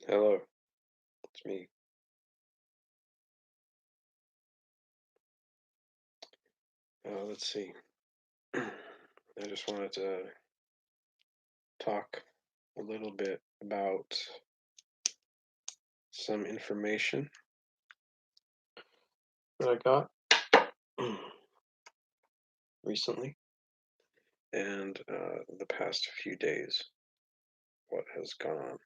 Hello, it's me. Let's see. I just wanted to talk a little bit about some information that I got recently and the past few days, what has gone on.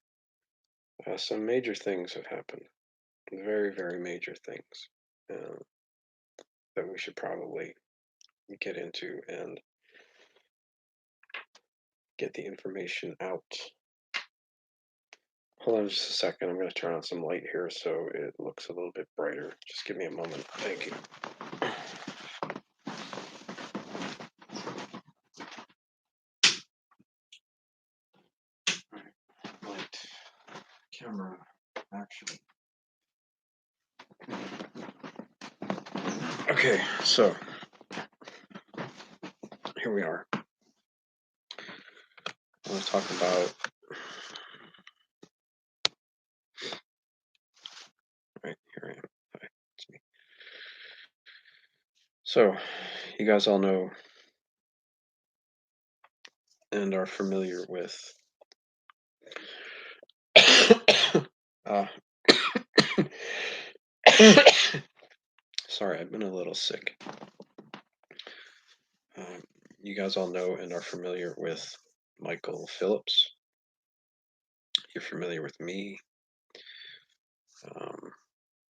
Some major things have happened, very, very major things uh, that we should probably get into and get the information out. Hold on just a second. I'm going to turn on some light here so it looks a little bit brighter. Just give me a moment. Thank you. Light, camera, action. Okay, so here we are. I want to talk about. Right, here I am. Hi, it's me. So, you guys all know and are familiar with. uh, sorry, I've been a little sick. Um, you guys all know and are familiar with Michael Phillips. You're familiar with me.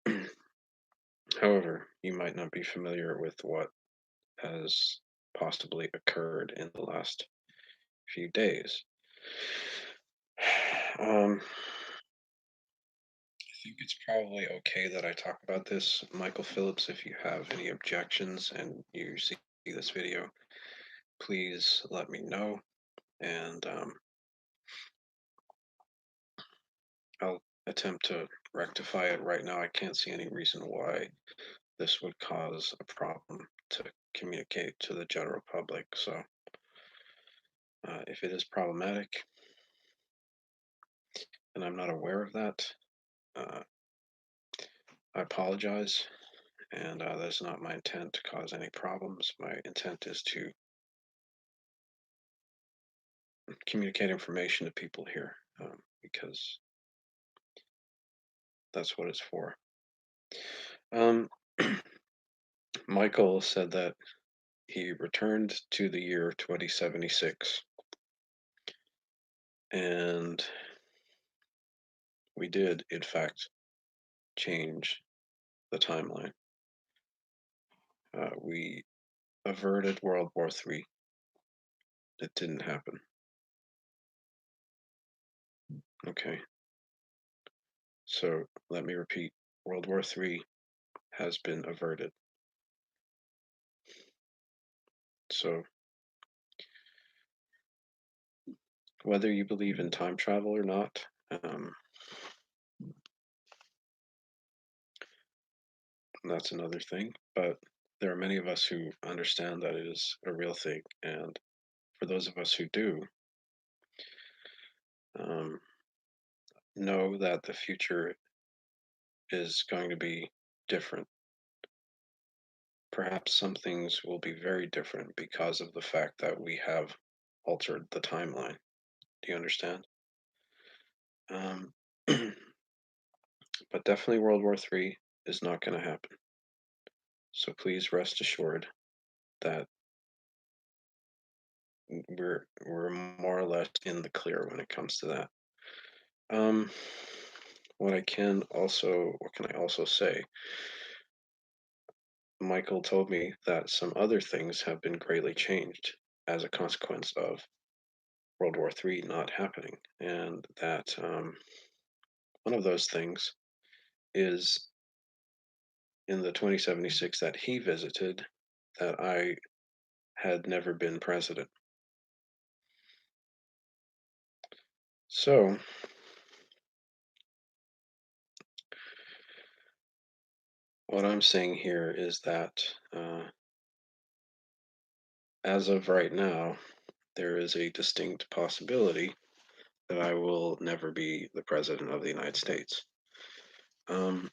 Um, however, you might not be familiar with what has possibly occurred in the last few days. I think it's probably okay that I talk about this, Michael Phillips. If you have any objections and you see this video, please let me know, and I'll attempt to rectify it. Right now, I can't see any reason why this would cause a problem to communicate to the general public. So, if it is problematic, and I'm not aware of that, uh, I apologize. And that's not my intent to cause any problems. My intent is to communicate information to people here because that's what it's for. Um, Michael said that he returned to the year 2076, and we did, in fact, change the timeline. We averted World War III. It didn't happen. Okay, so let me repeat: World War III has been averted. So whether you believe in time travel or not, that's another thing. But there are many of us who understand that it is a real thing. And for those of us who do, um, know that the future is going to be different. Perhaps some things will be very different because of the fact that we have altered the timeline. Do you understand? Um, but definitely World War III is not going to happen. So please rest assured that we're more or less in the clear when it comes to that. Um, what can I also say? Michael told me that some other things have been greatly changed as a consequence of World War III not happening, and that one of those things is in the 2076 that he visited that I had never been president. So what I'm saying here is that as of right now, there is a distinct possibility that I will never be the president of the United States. Um,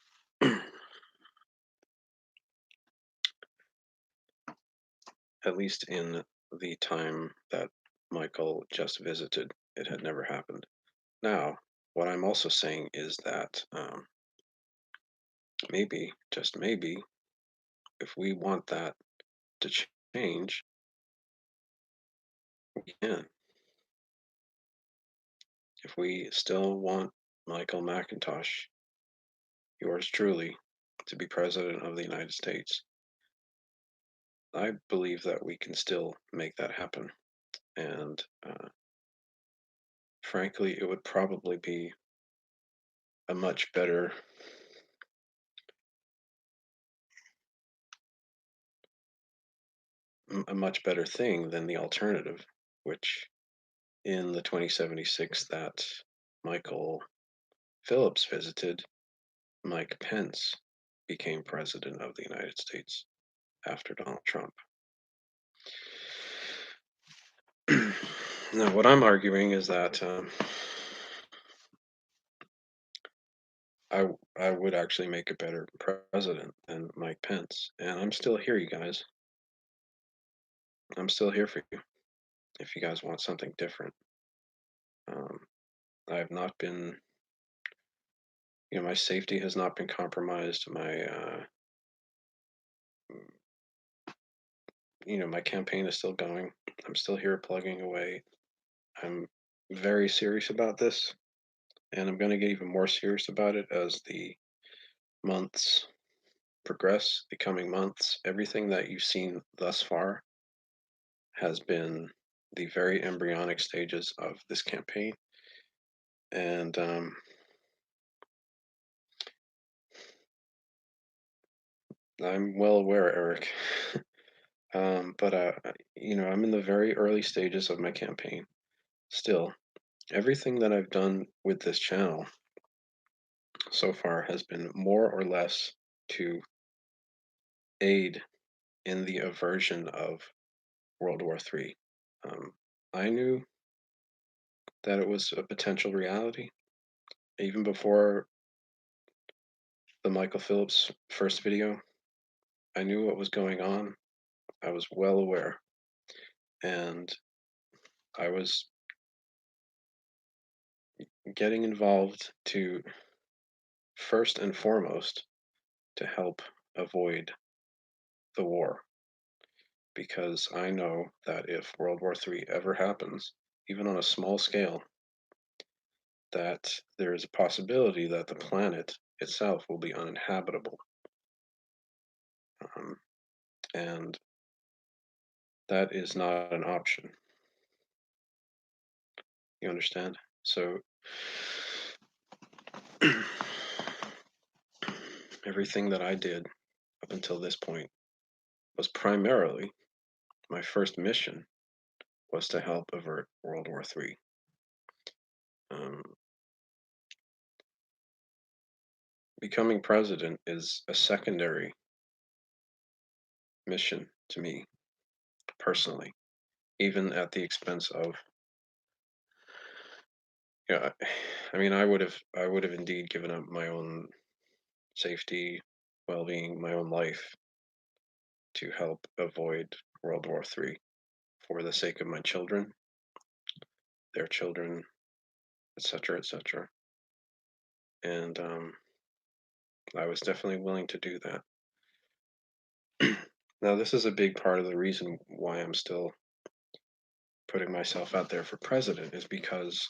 at least in the time that Michael just visited, it had never happened. Now, what I'm also saying is that maybe, just maybe, if we want that to change, we can. If we still want Michael Macintosh, yours truly, to be president of the United States, I believe that we can still make that happen. And frankly, it would probably be a much better a much better thing than the alternative, which in the 2076 that Michael Phillips visited, Mike Pence became president of the United States after Donald Trump. Now, what I'm arguing is that I would actually make a better president than Mike Pence, and I'm still here, you guys. I'm still here for you if you guys want something different. Um, I have not been, my safety has not been compromised. My campaign is still going. I'm still here plugging away. I'm very serious about this, and I'm going to get even more serious about it as the months progress, the coming months. Everything that you've seen thus far has been the very embryonic stages of this campaign. And I'm well aware, Eric. But I'm in the very early stages of my campaign. Still, everything that I've done with this channel so far has been more or less to aid in the aversion of World War III. I knew that it was a potential reality even before the Michael Phillips first video. I knew what was going on. I was well aware, and I was getting involved to first and foremost to help avoid the war because I know that if World War III ever happens, even on a small scale, that there is a possibility that the planet itself will be uninhabitable. Um, and that is not an option. You understand? So everything that I did up until this point was primarily my first mission was to help avert World War III. Um, Becoming president is a secondary mission to me personally, even at the expense of, yeah, I mean, I would have indeed given up my own safety, well-being, my own life to help avoid World War III for the sake of my children, their children, etc., etc. And I was definitely willing to do that. Now, this is a big part of the reason why I'm still putting myself out there for president is because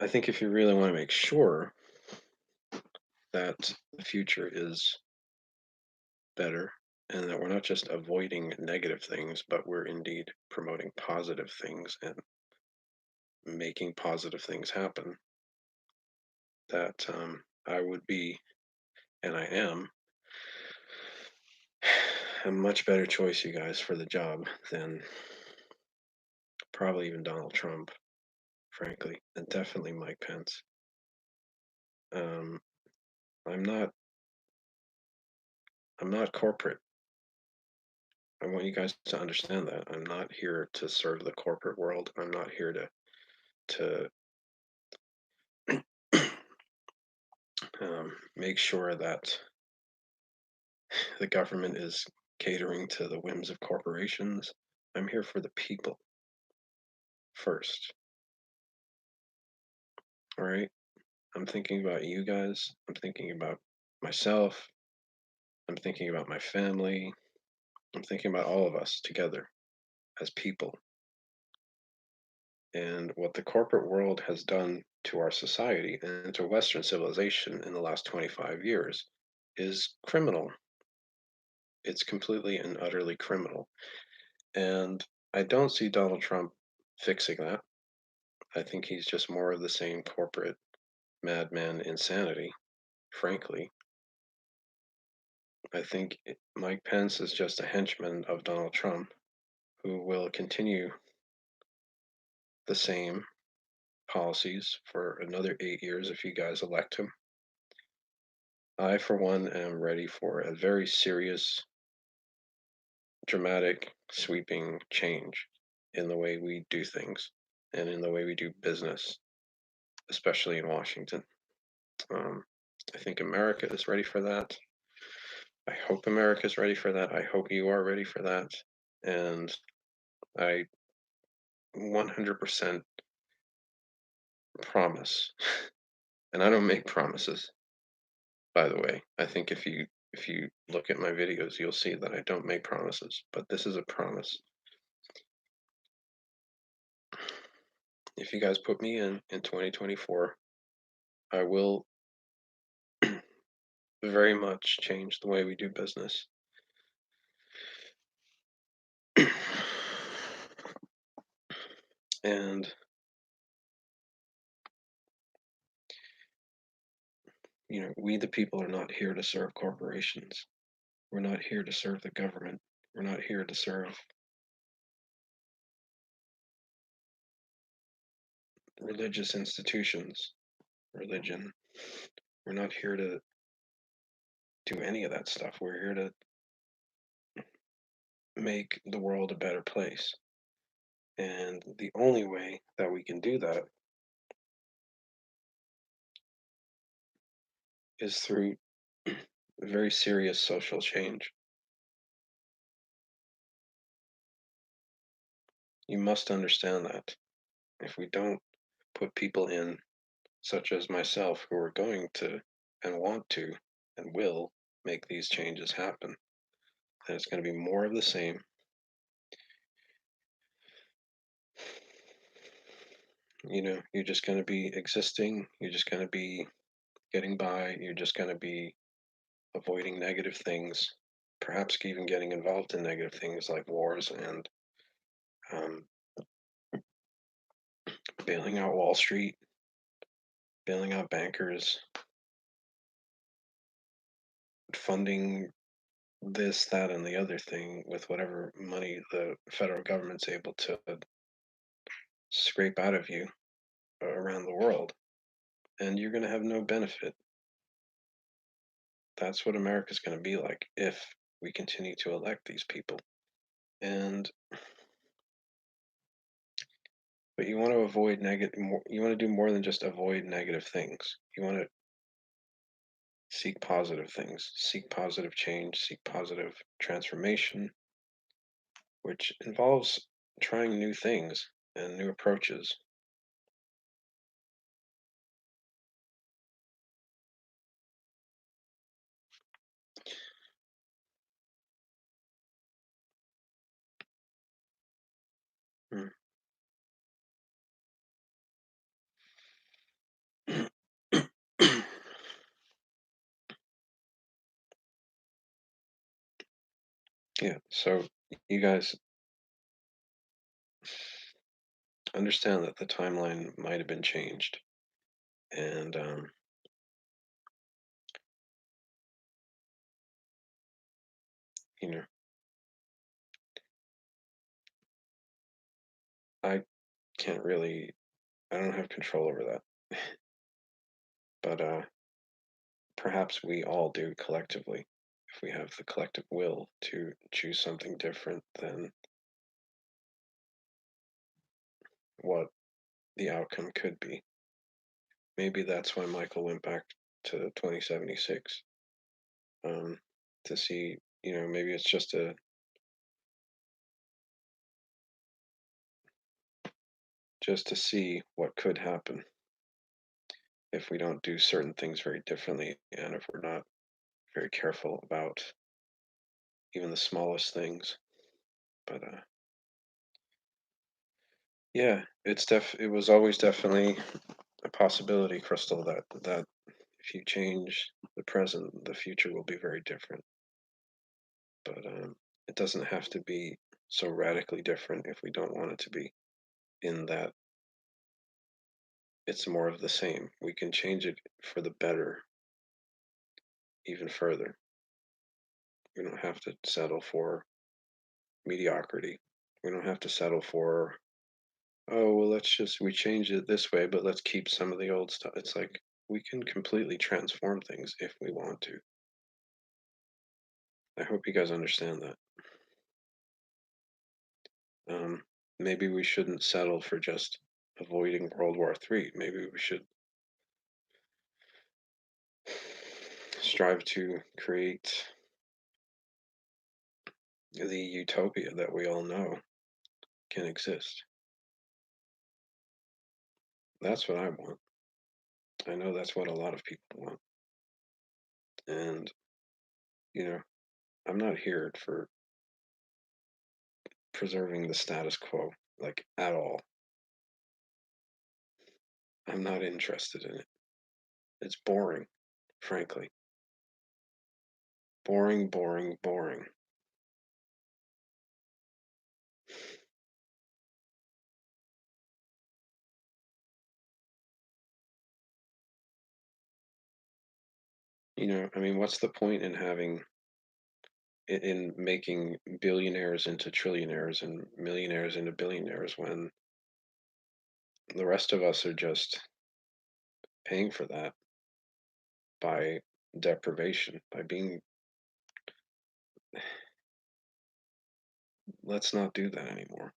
I think if you really want to make sure that the future is better and that we're not just avoiding negative things, but we're indeed promoting positive things and making positive things happen, that I would be, and I am, a much better choice, you guys, for the job than probably even Donald Trump, frankly, and definitely Mike Pence. Um, I'm not. I'm not corporate. I want you guys to understand that. I'm not here to serve the corporate world. I'm not here to make sure that the government is catering to the whims of corporations. I'm here for the people first. All right. I'm thinking about you guys. I'm thinking about myself. I'm thinking about my family. I'm thinking about all of us together as people. And what the corporate world has done to our society and to Western civilization in the last 25 years is criminal. It's completely and utterly criminal. And I don't see Donald Trump fixing that. I think he's just more of the same corporate madman insanity, frankly. I think Mike Pence is just a henchman of Donald Trump who will continue the same policies for another 8 years if you guys elect him. I, for one, am ready for a very serious, dramatic, sweeping change in the way we do things and in the way we do business, especially in Washington. Um, I think America is ready for that. I hope America is ready for that. I hope you are ready for that. And I 100% promise, and I don't make promises, by the way. I think if you look at my videos, you'll see that I don't make promises, but this is a promise. If you guys put me in 2024, I will very much change the way we do business. And we the people are not here to serve corporations. We're not here to serve the government. We're not here to serve religious institutions, religion. We're not here to do any of that stuff. We're here to make the world a better place. And the only way that we can do that is through very serious social change. You must understand that. If we don't put people in, such as myself, who are going to and want to and will make these changes happen, then it's going to be more of the same. You're just going to be existing. You're just going to be getting by. You're just going to be avoiding negative things, perhaps even getting involved in negative things like wars and um, bailing out Wall Street, bailing out bankers, funding this, that, and the other thing with whatever money the federal government's able to scrape out of you around the world. And you're going to have no benefit. That's what America's going to be like if we continue to elect these people. And but you want to avoid negative. You want to do more than just avoid negative things. You want to seek positive things, seek positive change, seek positive transformation, which involves trying new things and new approaches. Mm. Yeah, so you guys understand that the timeline might have been changed, and you know, I can't really, I don't have control over that, but perhaps we all do collectively if we have the collective will to choose something different than what the outcome could be. Maybe that's why Michael went back to 2076, um, to see, maybe it's just to see what could happen if we don't do certain things very differently, and if we're not very careful about even the smallest things. But yeah, it was always definitely a possibility, Crystal, that if you change the present, the future will be very different. But it doesn't have to be so radically different if we don't want it to be. In that it's more of the same. We can change it for the better even further. We don't have to settle for mediocrity. We don't have to settle for, oh, well, we change it this way, but let's keep some of the old stuff. It's like we can completely transform things if we want to. I hope you guys understand that. Um, Maybe we shouldn't settle for just avoiding World War III. Maybe we should strive to create the utopia that we all know can exist. That's what I want. I know that's what a lot of people want. And, you know, I'm not here for preserving the status quo, like at all. I'm not interested in it. It's boring, frankly. Boring, boring, boring. I mean, what's the point in making billionaires into trillionaires and millionaires into billionaires when the rest of us are just paying for that by deprivation, by being. Let's not do that anymore.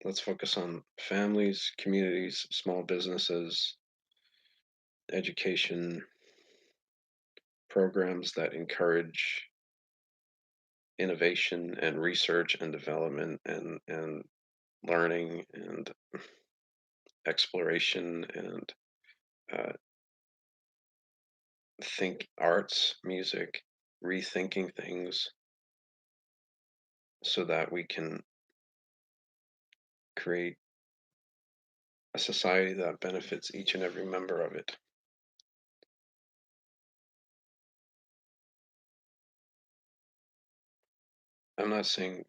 Let's focus on families, communities, small businesses, education programs that encourage innovation and research and development and learning and exploration and uh, think arts, music, rethinking things so that we can create a society that benefits each and every member of it. I'm not saying,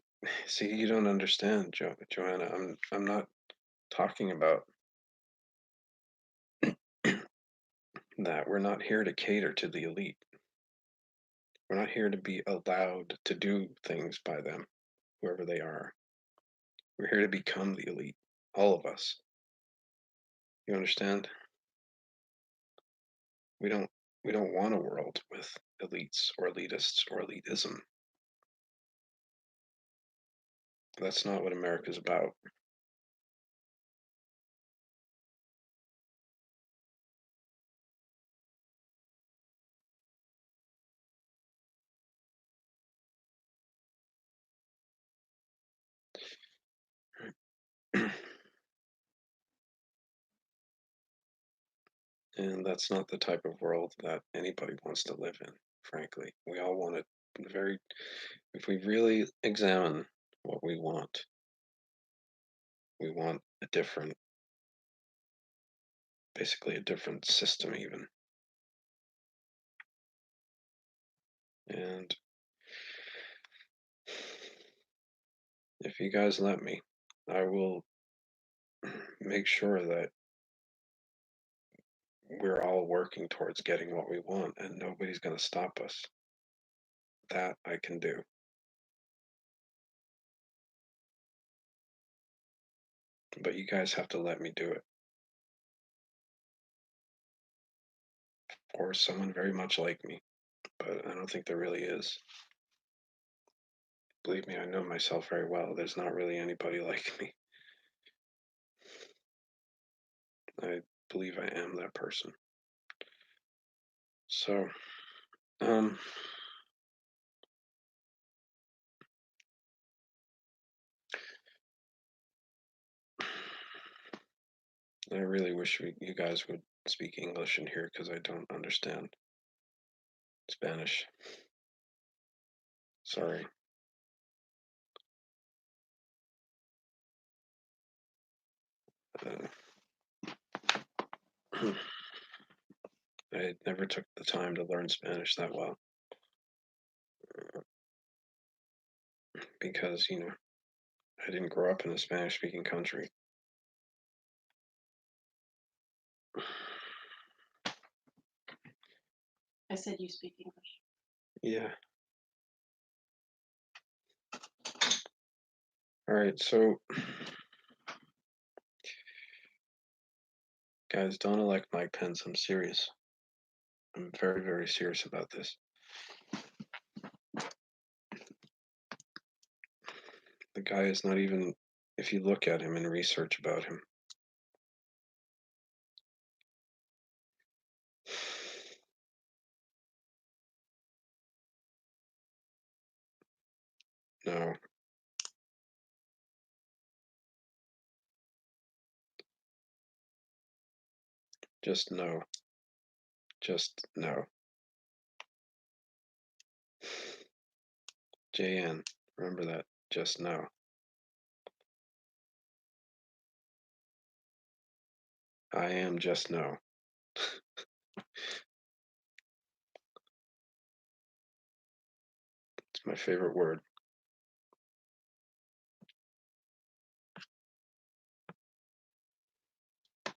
see, you don't understand, Joanna. I'm not talking about that. We're not here to cater to the elite. We're not here to be allowed to do things by them, whoever they are. We're here to become the elite, all of us. You understand? We don't we don't want a world with elites or elitists or elitism. That's not what America's about. And that's not the type of world that anybody wants to live in, frankly. We all want it very, if we really examine what we want a different, basically a different system, even. And if you guys let me, I will make sure that we're all working towards getting what we want and nobody's going to stop us. That I can do. But you guys have to let me do it. Or someone very much like me. but I don't think there really is. Believe me, I know myself very well. There's not really anybody like me. I believe I am that person. So, um, I really wish you guys would speak English in here because I don't understand Spanish. Sorry. Uh, I never took the time to learn Spanish that well because, I didn't grow up in a Spanish speaking country. I said you speak English. Yeah. All right. So, guys, don't elect Mike Pence. I'm serious. I'm very, very serious about this. The guy is not even, if you look at him and research about him, no, just no, just no. JN, remember that. Just no. I am just no. It's my favorite word.